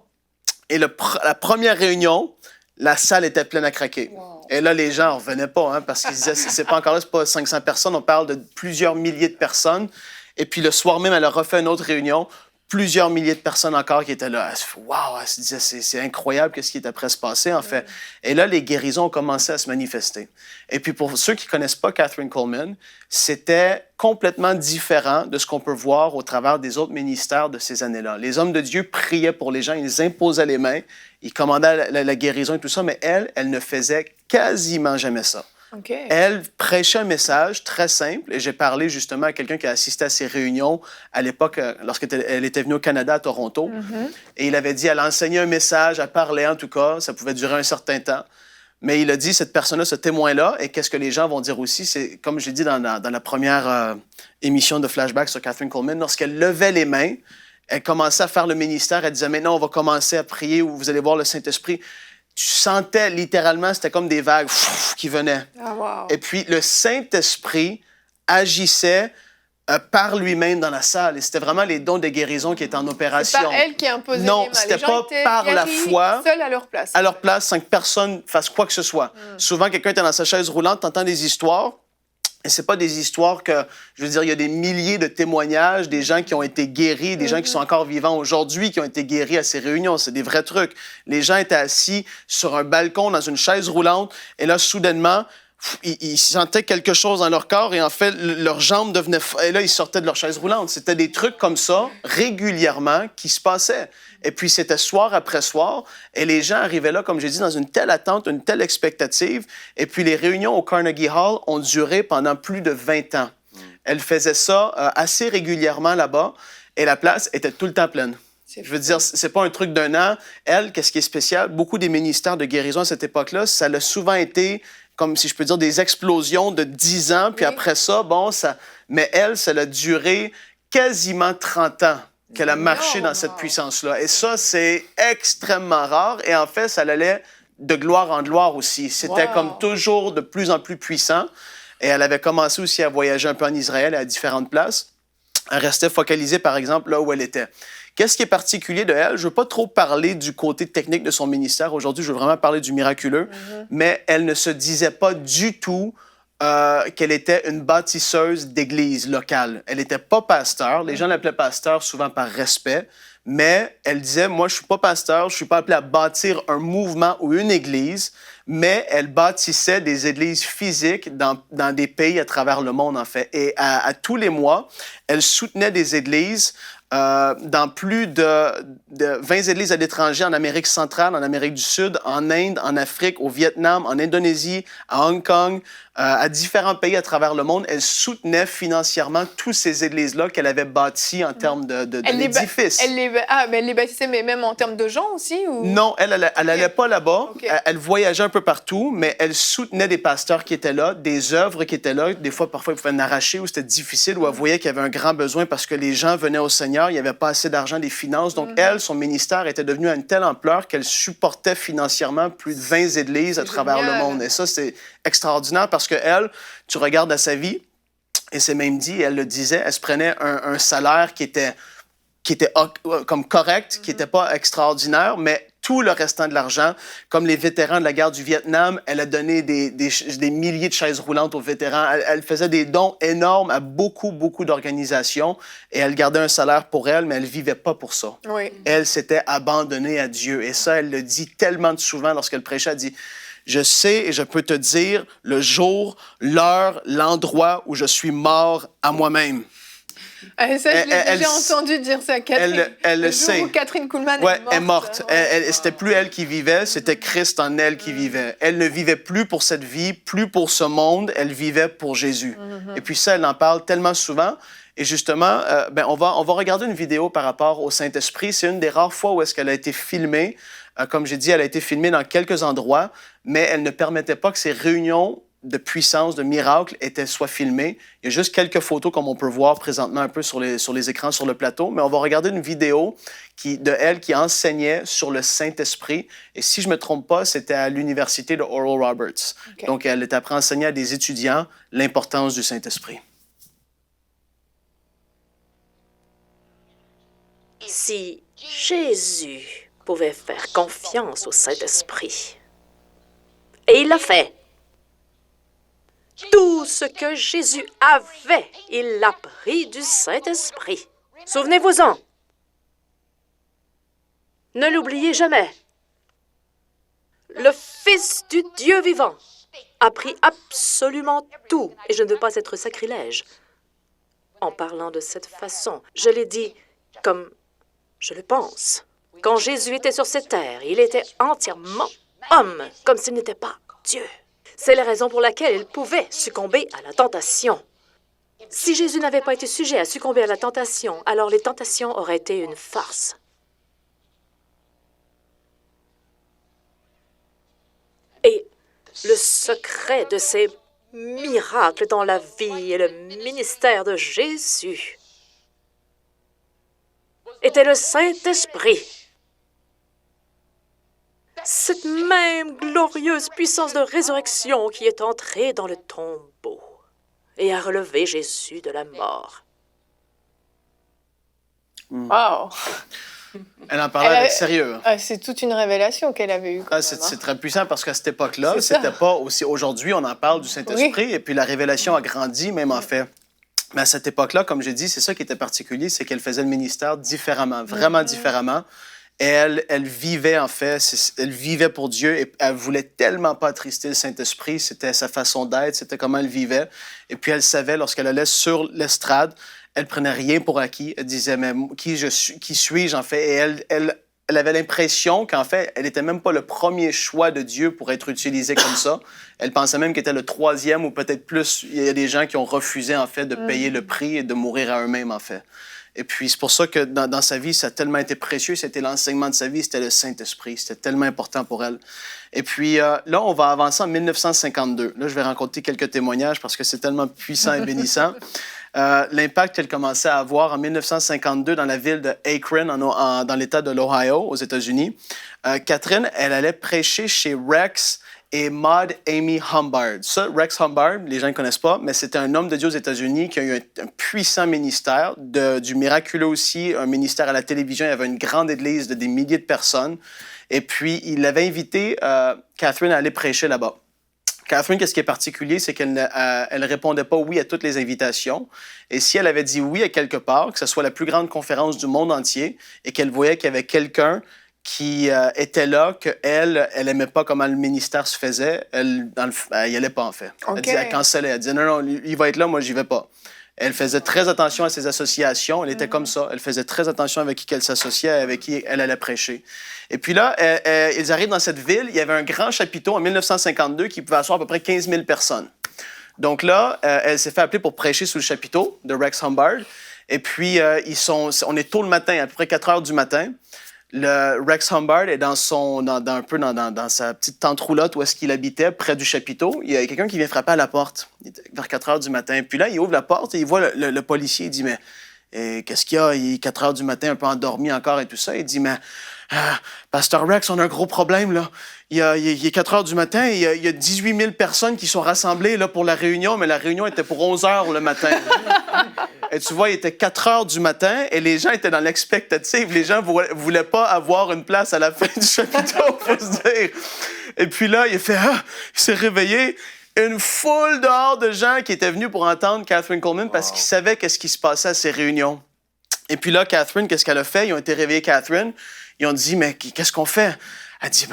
Et la première réunion, la salle était pleine à craquer. Wow. Et là, les gens ne revenaient pas, parce qu'ils disaient, c'est pas encore là, c'est pas 500 personnes, on parle de plusieurs milliers de personnes. Et puis le soir même, elle a refait une autre réunion, plusieurs milliers de personnes encore qui étaient là. Elle se disait, c'est incroyable qu'est-ce qui est après se passer, en fait. Et là, les guérisons ont commencé à se manifester. Et puis pour ceux qui ne connaissent pas Kathryn Kuhlman, c'était complètement différent de ce qu'on peut voir au travers des autres ministères de ces années-là. Les hommes de Dieu priaient pour les gens, ils imposaient les mains, ils commandaient la guérison et tout ça, mais elle ne faisait quasiment jamais ça. Okay. Elle prêchait un message très simple, et j'ai parlé justement à quelqu'un qui a assisté à ces réunions à l'époque, lorsqu'elle était venue au Canada, à Toronto, et il avait dit, elle enseignait un message, elle parlait en tout cas, ça pouvait durer un certain temps, mais il a dit, cette personne-là, ce témoin-là, et qu'est-ce que les gens vont dire aussi, c'est, comme j'ai dit dans la première émission de Flashback sur Kathryn Kuhlman, lorsqu'elle levait les mains, elle commençait à faire le ministère, elle disait, maintenant on va commencer à prier, ou vous allez voir le Saint-Esprit. Tu sentais littéralement, c'était comme des vagues qui venaient. Ah, wow. Et puis, le Saint-Esprit agissait par lui-même dans la salle. Et c'était vraiment les dons de guérison qui étaient en opération. C'est pas elle qui imposait non, les mains. c'était les gens pas étaient par la foi. Seuls à leur place. À leur place, sans que personne fasse quoi que ce soit. Souvent, quelqu'un était dans sa chaise roulante, t'entends des histoires. Et c'est pas des histoires que, je veux dire, il y a des milliers de témoignages, des gens qui ont été guéris, des gens qui sont encore vivants aujourd'hui, qui ont été guéris à ces réunions. C'est des vrais trucs. Les gens étaient assis sur un balcon, dans une chaise roulante, et là, soudainement, ils sentaient quelque chose dans leur corps, et en fait, leurs jambes devenaient... Et là, ils sortaient de leur chaise roulante. C'était des trucs comme ça, régulièrement, qui se passaient. Et puis, c'était soir après soir, et les gens arrivaient là, comme j'ai dit, dans une telle attente, une telle expectative. Et puis, les réunions au Carnegie Hall ont duré pendant plus de 20 ans. elle faisait ça assez régulièrement là-bas et la place était tout le temps pleine. Je veux dire, c'est pas un truc d'un an. Elle, qu'est-ce qui est spécial? Beaucoup des ministères de guérison à cette époque-là, ça a souvent été, comme si je peux dire, des explosions de 10 ans, puis après ça, bon, ça... Mais elle, ça a duré quasiment 30 ans qu'elle a marché dans cette puissance-là. Et ça, c'est extrêmement rare. Et en fait, ça allait de gloire en gloire aussi. C'était comme toujours de plus en plus puissant. Et elle avait commencé aussi à voyager un peu en Israël, à différentes places. Elle restait focalisée, par exemple, là où elle était. Qu'est-ce qui est particulier de elle? Je ne veux pas trop parler du côté technique de son ministère. Aujourd'hui, je veux vraiment parler du miraculeux. Mais elle ne se disait pas du tout qu'elle était une bâtisseuse d'église locale. Elle n'était pas pasteur. Les gens l'appelaient pasteur souvent par respect. Mais elle disait, moi, je ne suis pas pasteur, je ne suis pas appelé à bâtir un mouvement ou une église, mais elle bâtissait des églises physiques dans des pays à travers le monde, en fait. Et à tous les mois, elle soutenait des églises dans plus de 20 églises à l'étranger, en Amérique centrale, en Amérique du Sud, en Inde, en Afrique, au Vietnam, en Indonésie, à Hong Kong, à différents pays à travers le monde. Elle soutenait financièrement toutes ces églises-là qu'elle avait bâties en termes d'édifices. Elle les bâtissait, mais même en termes de gens aussi? Ou... Non, elle n'allait pas là-bas. Okay. Elle voyageait un peu partout, mais elle soutenait des pasteurs qui étaient là, des œuvres qui étaient là. Des fois, parfois, elle pouvait en arracher ou c'était difficile, ou elle voyait qu'il y avait un grand besoin parce que les gens venaient au Seigneur, il n'y avait pas assez d'argent des finances. Donc, elle, son ministère était devenu à une telle ampleur qu'elle supportait financièrement plus de 20 églises à travers le monde. Et ça, c'est extraordinaire parce que elle, tu regardes à sa vie, et c'est même dit, elle le disait, elle se prenait un salaire qui était comme correct, qui n'était pas extraordinaire, mais tout le restant de l'argent, comme les vétérans de la guerre du Vietnam, elle a donné des milliers de chaises roulantes aux vétérans. Elle faisait des dons énormes à beaucoup d'organisations et elle gardait un salaire pour elle, mais elle ne vivait pas pour ça. Oui. Elle s'était abandonnée à Dieu. Et ça, elle le dit tellement souvent lorsqu'elle prêchait. Elle dit, je sais et je peux te dire le jour, l'heure, l'endroit où je suis mort à moi-même. Ça, je l'ai déjà entendu dire ça, Catherine. Elle le sait. Catherine Kuhlman est morte. C'était plus elle qui vivait, c'était Christ en elle qui vivait. Elle ne vivait plus pour cette vie, plus pour ce monde, elle vivait pour Jésus. Et puis ça, elle en parle tellement souvent. Et justement, on va regarder une vidéo par rapport au Saint-Esprit. C'est une des rares fois où est-ce qu'elle a été filmée. Comme j'ai dit, elle a été filmée dans quelques endroits, mais elle ne permettait pas que ces réunions de puissance, de miracle, soient filmées. Il y a juste quelques photos, comme on peut voir présentement un peu sur les écrans sur le plateau, mais on va regarder une vidéo de elle qui enseignait sur le Saint-Esprit. Et si je ne me trompe pas, c'était à l'université de Oral Roberts. Okay. Donc, elle était après enseignée à des étudiants l'importance du Saint-Esprit. Si Jésus pouvait faire confiance au Saint-Esprit, et il l'a fait, tout ce que Jésus avait, il l'a pris du Saint-Esprit. Souvenez-vous-en. Ne l'oubliez jamais. Le Fils du Dieu vivant a pris absolument tout. Et je ne veux pas être sacrilège en parlant de cette façon. Je l'ai dit comme je le pense. Quand Jésus était sur cette terre, il était entièrement homme, comme s'il n'était pas Dieu. C'est la raison pour laquelle il pouvait succomber à la tentation. Si Jésus n'avait pas été sujet à succomber à la tentation, alors les tentations auraient été une farce. Et le secret de ces miracles dans la vie et le ministère de Jésus était le Saint-Esprit. Cette même glorieuse puissance de résurrection qui est entrée dans le tombeau et a relevé Jésus de la mort. Wow! Elle en parlait avec sérieux. C'est toute une révélation qu'elle avait eue. C'est très puissant parce qu'à cette époque-là, c'était pas aussi... Aujourd'hui, on en parle du Saint-Esprit et puis la révélation a grandi même en fait. Mais à cette époque-là, comme j'ai dit, c'est ça qui était particulier, c'est qu'elle faisait le ministère différemment, vraiment différemment. Et elle vivait, en fait, elle vivait pour Dieu et elle voulait tellement pas attrister le Saint-Esprit. C'était sa façon d'être, c'était comment elle vivait. Et puis elle savait, lorsqu'elle allait sur l'estrade, elle prenait rien pour acquis. Elle disait, mais qui suis-je, en fait? Et elle avait l'impression qu'en fait, elle n'était même pas le premier choix de Dieu pour être utilisée comme ça. Elle pensait même qu'elle était le troisième ou peut-être plus. Il y a des gens qui ont refusé, en fait, de payer le prix et de mourir à eux-mêmes, en fait. Et puis, c'est pour ça que dans sa vie, ça a tellement été précieux. C'était l'enseignement de sa vie, c'était le Saint-Esprit. C'était tellement important pour elle. Et puis, là, on va avancer en 1952. Là, je vais raconter quelques témoignages parce que c'est tellement puissant et bénissant. L'impact qu'elle commençait à avoir en 1952 dans la ville de Akron, dans l'État de l'Ohio, aux États-Unis. Catherine, elle allait prêcher chez Rex et Maud Amy Humbard. Ça, Rex Humbard, les gens ne connaissent pas, mais c'était un homme de Dieu aux États-Unis qui a eu un puissant ministère, du miraculeux aussi, un ministère à la télévision. Il y avait une grande église de des milliers de personnes. Et puis, il avait invité Catherine à aller prêcher là-bas. Catherine, qu'est-ce qui est particulier, c'est qu'elle ne répondait pas oui à toutes les invitations. Et si elle avait dit oui à quelque part, que ce soit la plus grande conférence du monde entier, et qu'elle voyait qu'il y avait quelqu'un qui était là, qu'elle aimait pas comment le ministère se faisait, elle y allait pas, en fait. Okay. Elle cancellait. Elle disait, non, il va être là, moi, j'y vais pas. Elle faisait très attention à ses associations. Elle était comme ça. Elle faisait très attention avec qui elle s'associait, avec qui elle allait prêcher. Et puis là, ils arrivent dans cette ville. Il y avait un grand chapiteau en 1952 qui pouvait asseoir à peu près 15 000 personnes. Donc là, elle s'est fait appeler pour prêcher sous le chapiteau de Rex Humbard. Et puis, on est tôt le matin, à peu près 4 heures du matin. Le Rex Humbard est dans sa petite tente roulotte où est-ce qu'il habitait, près du chapiteau. Il y a quelqu'un qui vient frapper à la porte vers 4 heures du matin. Puis là, il ouvre la porte et il voit le policier. Il dit, mais qu'est-ce qu'il y a? Il est 4 heures du matin, un peu endormi encore et tout ça. Il dit, mais Pasteur Rex, on a un gros problème, là. Il est 4 heures du matin et il y a 18 000 personnes qui sont rassemblées là, pour la réunion, mais la réunion était pour 11 heures le matin. Et tu vois, il était 4 heures du matin et les gens étaient dans l'expectative. Les gens ne voulaient pas avoir une place à la fin du chapiteau, faut se dire. Et puis là, il s'est réveillé. Une foule dehors de gens qui étaient venus pour entendre Kathryn Kuhlman parce qu'ils savaient qu'est-ce qui se passait à ces réunions. Et puis là, Catherine, qu'est-ce qu'elle a fait? Ils ont été réveillés Catherine. Ils ont dit, mais qu'est-ce qu'on fait? Elle dit,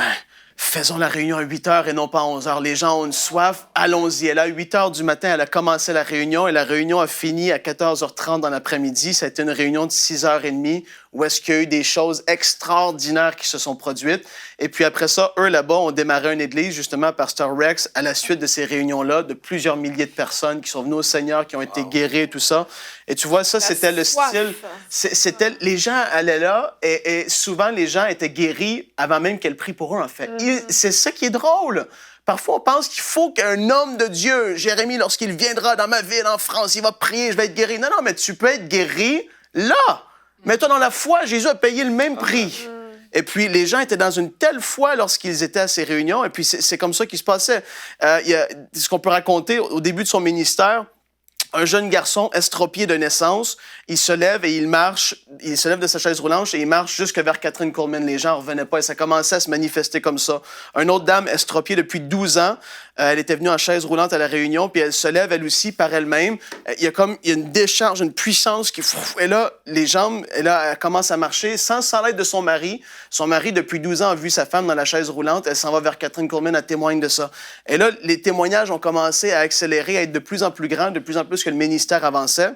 faisons la réunion à 8 heures et non pas à 11 heures. Les gens ont une soif, allons-y. Elle, à 8 heures du matin, elle a commencé la réunion et la réunion a fini à 14h30 dans l'après-midi. Ça a été une réunion de 6h30 où est-ce qu'il y a eu des choses extraordinaires qui se sont produites. Et puis après ça, eux, là-bas, ont démarré une église, justement, Pasteur Rex, à la suite de ces réunions-là, de plusieurs milliers de personnes qui sont venues au Seigneur, qui ont été guéries et tout ça. Et tu vois, ça, c'était le style. Les gens allaient là et souvent, les gens étaient guéris avant même qu'elle prie pour eux, en fait. C'est ça qui est drôle. Parfois, on pense qu'il faut qu'un homme de Dieu, Jérémie, lorsqu'il viendra dans ma ville en France, il va prier, je vais être guéri. Non, mais tu peux être guéri là. Mets-toi dans la foi, Jésus a payé le même prix. Et puis, les gens étaient dans une telle foi lorsqu'ils étaient à ces réunions. Et puis, c'est comme ça qu'il se passait. Il y a ce qu'on peut raconter au début de son ministère. Un jeune garçon estropié de naissance, il se lève et il marche, il se lève de sa chaise roulante et il marche jusque vers Kathryn Kuhlman. Les gens ne revenaient pas et ça commençait à se manifester comme ça. Une autre dame estropiée depuis 12 ans, elle était venue en chaise roulante à la réunion, puis elle se lève elle aussi par elle-même. Il y a une décharge, une puissance qui... Et là, les jambes, et là, elle commence à marcher sans l'aide de son mari. Son mari, depuis 12 ans, a vu sa femme dans la chaise roulante. Elle s'en va vers Kathryn Kuhlman, elle témoigne de ça. Et là, les témoignages ont commencé à accélérer, à être de plus en plus grands, de plus en plus que le ministère avançait.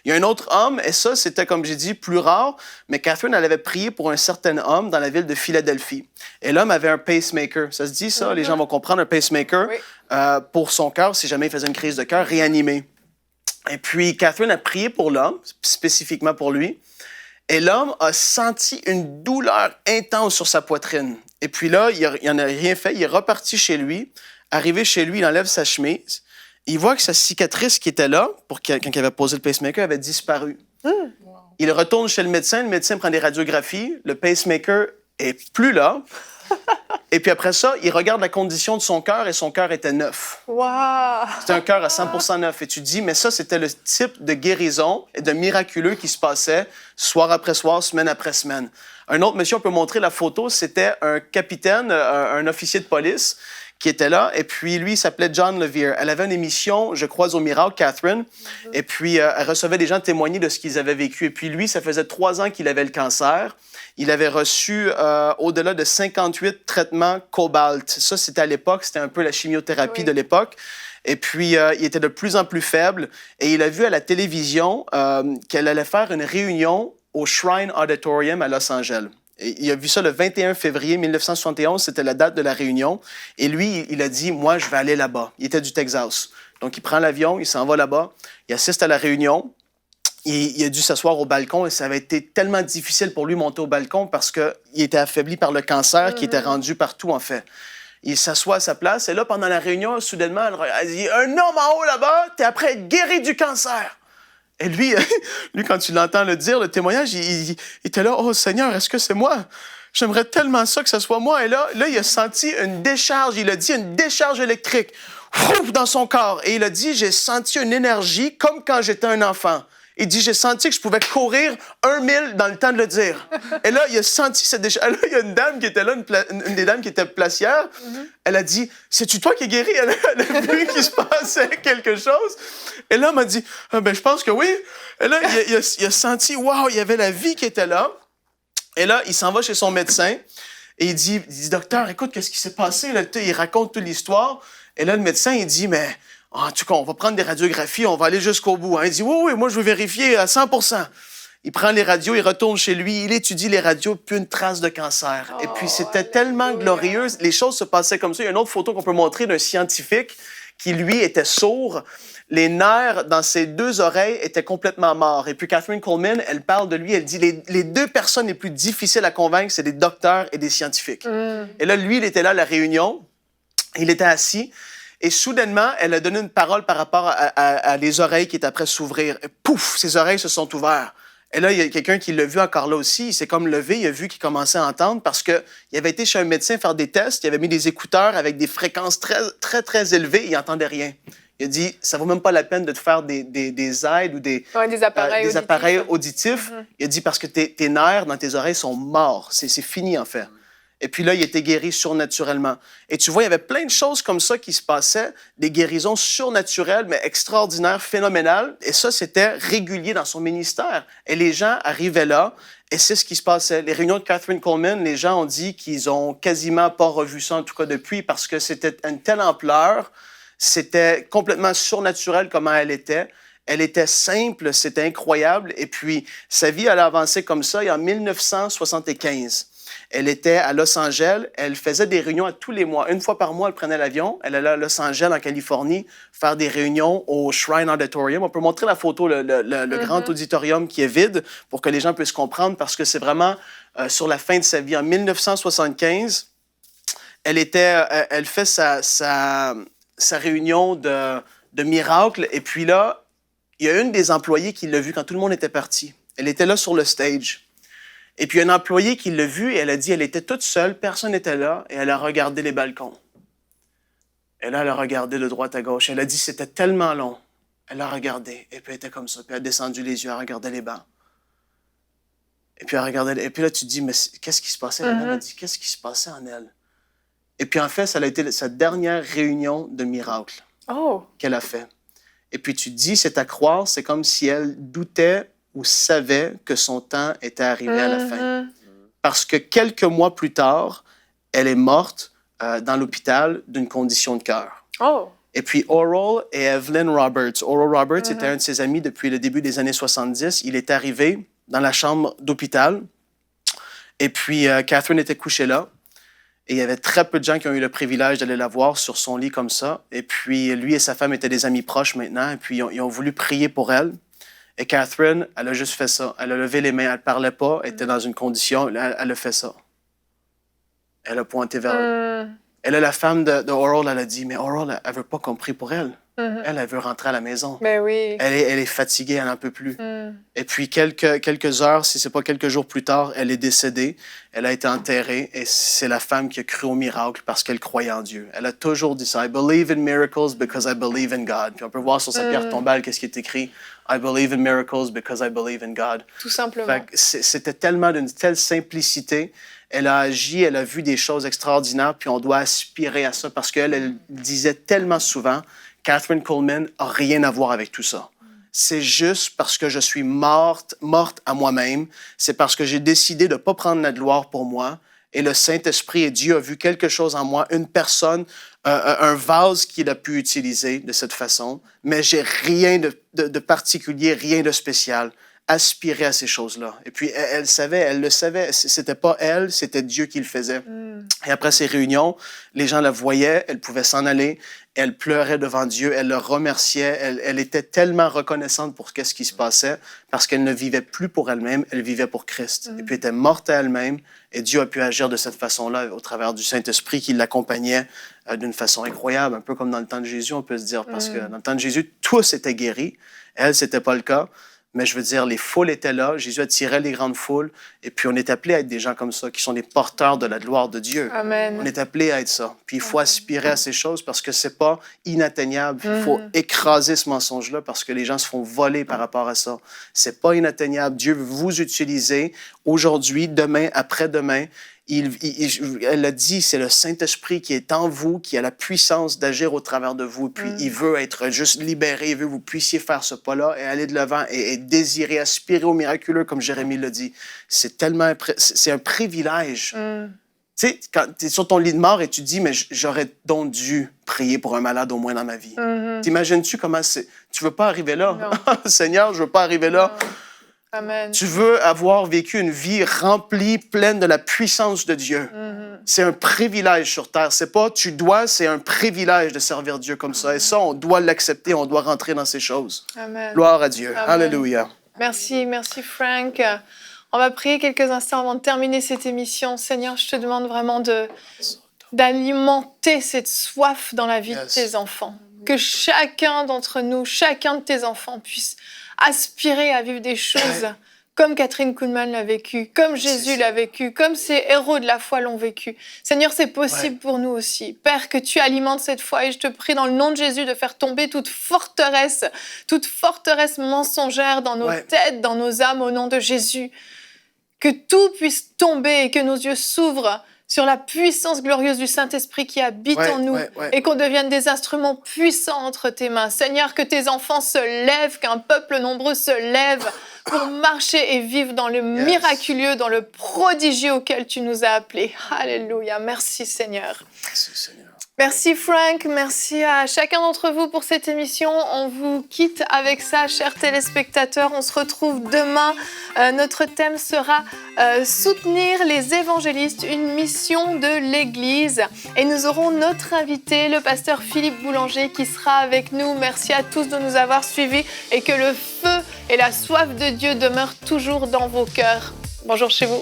Il y a un autre homme, et ça, c'était, comme j'ai dit, plus rare, mais Catherine, elle avait prié pour un certain homme dans la ville de Philadelphie. Et l'homme avait un pacemaker. Ça se dit, ça? Les gens vont comprendre, un pacemaker pour son cœur, si jamais il faisait une crise de cœur, réanimé. Et puis, Catherine a prié pour l'homme, spécifiquement pour lui, et l'homme a senti une douleur intense sur sa poitrine. Et puis là, il n'en a rien fait, il est reparti chez lui. Arrivé chez lui, il enlève sa chemise. Il voit que sa cicatrice qui était là, quand il avait posé le pacemaker, avait disparu. Il retourne chez le médecin prend des radiographies, le pacemaker est plus là. Et puis après ça, il regarde la condition de son cœur et son cœur était neuf. Wow. C'était un cœur à 100% neuf. Et tu te dis, mais ça, c'était le type de guérison et de miraculeux qui se passait soir après soir, semaine après semaine. Un autre monsieur, on peut montrer la photo, c'était un capitaine, un officier de police qui était là, et puis lui, il s'appelait John Levere. Elle avait une émission, Je crois au miracle, Catherine, et puis elle recevait des gens témoigner de ce qu'ils avaient vécu. Et puis lui, ça faisait 3 ans qu'il avait le cancer. Il avait reçu au-delà de 58 traitements cobalt. Ça, c'était à l'époque, c'était un peu la chimiothérapie de l'époque. Et puis, il était de plus en plus faible, et il a vu à la télévision qu'elle allait faire une réunion au Shrine Auditorium à Los Angeles. Il a vu ça le 21 février 1971, c'était la date de la réunion. Et lui, il a dit, moi, je vais aller là-bas. Il était du Texas. Donc, il prend l'avion, il s'en va là-bas, il assiste à la réunion. Il a dû s'asseoir au balcon et ça avait été tellement difficile pour lui de monter au balcon parce qu'il était affaibli par le cancer qui était rendu partout, en fait. Il s'assoit à sa place et là, pendant la réunion, soudainement, elle dit « Un homme en haut là-bas, t'es après guéri du cancer! » Et lui, quand tu l'entends le dire, le témoignage, il était là « Oh Seigneur, est-ce que c'est moi? J'aimerais tellement ça que ce soit moi. » Et là, il a senti une décharge, il a dit une décharge électrique dans son corps. Et il a dit « J'ai senti une énergie comme quand j'étais un enfant. » Il dit, j'ai senti que je pouvais courir 1 000 dans le temps de le dire. Et là, il a senti cette décharge. Là, il y a une dame qui était là, une des dames qui était placière. Elle a dit, c'est-tu toi qui es guéri? Elle a vu qu'il se passait quelque chose. Et là, elle m'a dit, ben, je pense que oui. Et là, il a senti, waouh, il y avait la vie qui était là. Et là, il s'en va chez son médecin. Et il dit, docteur, écoute, qu'est-ce qui s'est passé? Là, il raconte toute l'histoire. Et là, le médecin, il dit, mais... En tout cas, on va prendre des radiographies, on va aller jusqu'au bout. Il dit, oui, moi, je veux vérifier à 100%. Il prend les radios, il retourne chez lui, il étudie les radios, plus une trace de cancer. Et puis, c'était tellement glorieux. Les choses se passaient comme ça. Il y a une autre photo qu'on peut montrer d'un scientifique qui, lui, était sourd. Les nerfs dans ses 2 oreilles étaient complètement morts. Et puis, Kathryn Kuhlman, elle parle de lui, elle dit, les 2 personnes les plus difficiles à convaincre, c'est des docteurs et des scientifiques. Et là, lui, il était là à la réunion. Il était assis. Et soudainement, elle a donné une parole par rapport à les oreilles qui étaient après s'ouvrir. Et pouf, ses oreilles se sont ouvertes. Et là, il y a quelqu'un qui l'a vu encore là aussi. Il s'est comme levé, il a vu qu'il commençait à entendre parce qu'il avait été chez un médecin faire des tests. Il avait mis des écouteurs avec des fréquences très, très, très élevées. Il n'entendait rien. Il a dit, ça ne vaut même pas la peine de te faire des aides ou des appareils auditifs. Il a dit, parce que tes nerfs dans tes oreilles sont morts. C'est fini, en fait. Et puis là, il était guéri surnaturellement. Et tu vois, il y avait plein de choses comme ça qui se passaient, des guérisons surnaturelles, mais extraordinaires, phénoménales. Et ça, c'était régulier dans son ministère. Et les gens arrivaient là, et c'est ce qui se passait. Les réunions de Kathryn Kuhlman, les gens ont dit qu'ils ont quasiment pas revu ça, en tout cas depuis, parce que c'était une telle ampleur, c'était complètement surnaturel comment elle était. Elle était simple, c'était incroyable. Et puis, sa vie allait avancer comme ça. Et en 1975, elle était à Los Angeles. Elle faisait des réunions à tous les mois. 1 fois par mois, elle prenait l'avion. Elle allait à Los Angeles, en Californie, faire des réunions au Shrine Auditorium. On peut montrer la photo, le grand auditorium qui est vide pour que les gens puissent comprendre parce que c'est vraiment sur la fin de sa vie. En 1975, elle fait sa réunion de miracle. Et puis là, il y a une des employées qui l'a vue quand tout le monde était parti. Elle était là sur le stage. Et puis, un employé qui l'a vue et elle a dit, elle était toute seule, personne n'était là, et elle a regardé les balcons. Et là, elle a regardé de droite à gauche. Elle a dit, c'était tellement long. Elle a regardé, et puis elle était comme ça, puis elle a descendu les yeux, elle regardait les bancs. Et puis, elle regardait, et puis là, tu te dis, mais qu'est-ce qui se passait? Elle a dit, qu'est-ce qui se passait en elle? Et puis, en fait, ça a été sa dernière réunion de miracle qu'elle a fait. Et puis, tu te dis, c'est à croire, c'est comme si elle doutait ou savait que son temps était arrivé à la fin. Parce que quelques mois plus tard, elle est morte dans l'hôpital d'une condition de cœur. Et puis Oral et Evelyn Roberts. Oral Roberts était un de ses amis depuis le début des années 70. Il est arrivé dans la chambre d'hôpital. Et puis Kathryn était couchée là. Et il y avait très peu de gens qui ont eu le privilège d'aller la voir sur son lit comme ça. Et puis lui et sa femme étaient des amis proches maintenant. Et puis ils ont voulu prier pour elle. Et Kathryn, elle a juste fait ça. Elle a levé les mains, elle ne parlait pas, elle était dans une condition, elle a fait ça. Elle a pointé vers elle. Et là, la femme de Oral, elle a dit, mais Oral, elle ne veut pas qu'on prie pour elle. Elle veut rentrer à la maison. Mais oui. Elle est fatiguée, elle n'en peut plus. Et puis, quelques heures, si ce n'est pas quelques jours plus tard, elle est décédée. Elle a été enterrée et c'est la femme qui a cru au miracle parce qu'elle croyait en Dieu. Elle a toujours dit ça. I believe in miracles because I believe in God. Puis on peut voir sur sa pierre tombale qu'est-ce qui est écrit. I believe in miracles because I believe in God. Tout simplement. C'était tellement d'une telle simplicité. Elle a agi, elle a vu des choses extraordinaires, puis on doit aspirer à ça parce qu'elle disait tellement souvent, Kathryn Kuhlman n'a rien à voir avec tout ça. C'est juste parce que je suis morte à moi-même. C'est parce que j'ai décidé de ne pas prendre la gloire pour moi. Et le Saint-Esprit et Dieu a vu quelque chose en moi, une personne, un vase qu'il a pu utiliser de cette façon. Mais j'ai rien de particulier, rien de spécial. aspirer à ces choses-là. Et puis, elle le savait. C'était pas elle, c'était Dieu qui le faisait. Et après ces réunions, les gens la voyaient, elle pouvait s'en aller. Elle pleurait devant Dieu, elle le remerciait. Elle était tellement reconnaissante pour ce qui se passait parce qu'elle ne vivait plus pour elle-même, elle vivait pour Christ. Et puis, elle était morte à elle-même. Et Dieu a pu agir de cette façon-là au travers du Saint-Esprit qui l'accompagnait d'une façon incroyable, un peu comme dans le temps de Jésus, on peut se dire, parce que dans le temps de Jésus, tous étaient guéris. Elle, c'était pas le cas. Mais je veux dire, les foules étaient là, Jésus attirait les grandes foules, et puis on est appelé à être des gens comme ça, qui sont des porteurs de la gloire de Dieu. Amen. On est appelé à être ça. Puis il faut aspirer à ces choses parce que c'est pas inatteignable. Il faut écraser ce mensonge-là parce que les gens se font voler par rapport à ça. C'est pas inatteignable. Dieu veut vous utiliser aujourd'hui, demain, après-demain. Elle a dit, c'est le Saint-Esprit qui est en vous, qui a la puissance d'agir au travers de vous. Puis il veut être juste libéré, il veut que vous puissiez faire ce pas-là et aller de l'avant et désirer, aspirer au miraculeux, comme Jérémie l'a dit. C'est tellement, c'est un privilège. Tu sais, quand tu es sur ton lit de mort et tu te dis, mais j'aurais donc dû prier pour un malade au moins dans ma vie. T'imagines-tu comment c'est? Tu veux pas arriver là? Seigneur, je veux pas arriver là. Amen. Tu veux avoir vécu une vie remplie, pleine de la puissance de Dieu. C'est un privilège sur terre. C'est pas tu dois, c'est un privilège de servir Dieu comme ça. Et ça, on doit l'accepter, on doit rentrer dans ces choses. Amen. Gloire à Dieu. Amen. Alléluia. Merci Frank. On va prier quelques instants avant de terminer cette émission. Seigneur, je te demande vraiment d'alimenter cette soif dans la vie de tes enfants. Que chacun d'entre nous, chacun de tes enfants puisse aspirer à vivre des choses comme Kathryn Kuhlman l'a vécu, comme Jésus l'a vécu, comme ces héros de la foi l'ont vécu. Seigneur, c'est possible pour nous aussi. Père, que tu alimentes cette foi et je te prie dans le nom de Jésus de faire tomber toute forteresse mensongère dans nos têtes, dans nos âmes, au nom de Jésus. Que tout puisse tomber et que nos yeux s'ouvrent sur la puissance glorieuse du Saint-Esprit qui habite en nous et qu'on devienne des instruments puissants entre tes mains. Seigneur, que tes enfants se lèvent, qu'un peuple nombreux se lève pour marcher et vivre dans le miraculeux, dans le prodigieux auquel tu nous as appelés. Alléluia. Merci Seigneur. Merci Seigneur. Merci Frank, merci à chacun d'entre vous pour cette émission. On vous quitte avec ça, chers téléspectateurs. On se retrouve demain. Notre thème sera soutenir les évangélistes, une mission de l'Église. Et nous aurons notre invité, le pasteur Philippe Boulanger, qui sera avec nous. Merci à tous de nous avoir suivis et que le feu et la soif de Dieu demeurent toujours dans vos cœurs. Bonjour chez vous.